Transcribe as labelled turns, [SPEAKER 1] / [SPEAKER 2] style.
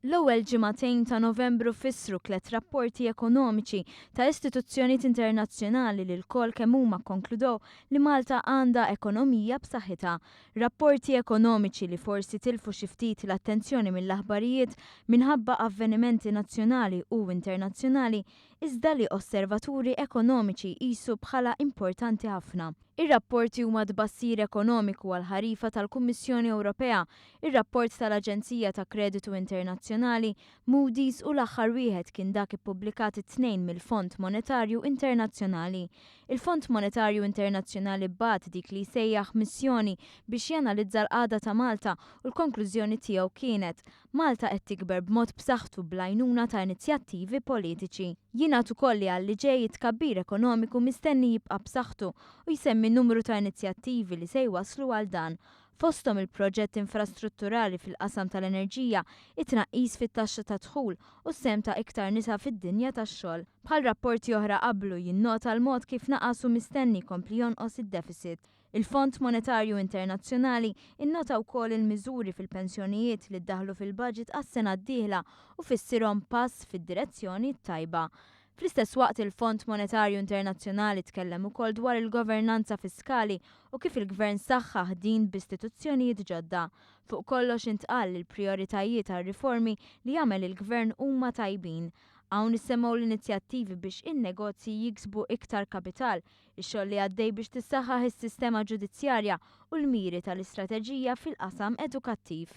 [SPEAKER 1] L-ewwel ġimagħtejn ta' Novembru fissru 3 rapporti ekonomiċi ta' istituzzjonijiet internazzjonali li l-kol kemm huma konkludew li Malta għandha ekonomija b'saħħitha. Rapporti ekonomiċi li forsi tilfu xi ftit l-attenzjoni mill-aħbarijiet minħabba avvenimenti nazzjonali u internazzjonali iżda li osservaturi ekonomiċi qisu bħala importanti ħafna. Ir-rapporti huma tbassir ekonomiku għal ħarifa tal-Kummissjoni Ewropea, ir-rapport tal-Aġenzija ta' Kreditu Internazzjonali, Moody's u l-aħħar wieħed kien dak ippubblikat it-tnejn mill-Fond Monetarju Internazzjonali. Il-Fond Monetarju Internazzjonali bbat dik li jsejjaħ missjoni biex janalizza l-qagħda ta' Malta u l-konklużjoni tiegħu kienet Malta qed tikber b'mod b'saħħtu bl-għajnuna ta' inizjattivi politiċi. Jingħad ukoll li għalli ġej tkabbir ekonomiku mistenni jibqa' b'saħħtu u jsemmi numru ta' inizjattivi li se jwasslu għal dan. Fosthom il-proġett infrastrutturali fil-qasam tal-enerġija, it-tnaqqis fit-taxxa ta' dħul u sem ta' iktar nisa fid-dinja tax-xogħol. Bħal rapporti oħra qablu jinnota l-mod kif naqasu mistenni kompli jonqos id-deficit. Il-Fond Monetarju Internazzjonali innota wkoll il-miżuri fil-pensjonijiet li ddaħlu fil-budget għas-sena d-dieħla u fissirhom pass fid-direzzjoni tajba. Fl-istess waqt il-Fond Monetarju Internazzjonali tkellem ukoll dwar il-governanza fiskali u kif il-Gvern saħħaħ din b'istituzzjonijiet ġodda. Fuq kollox intqal li l-prijoritajiet għar-riformi li jagħmel il-Gvern huma tajbin. Hawn issemgħu l-inizjattivi biex in-negozji jiksbu iktar kapital, ix-xogħol li għaddej biex tissaħħaħ is-sistema ġudizzjarja u l-miri tal-istrateġija fil-qasam edukattiv.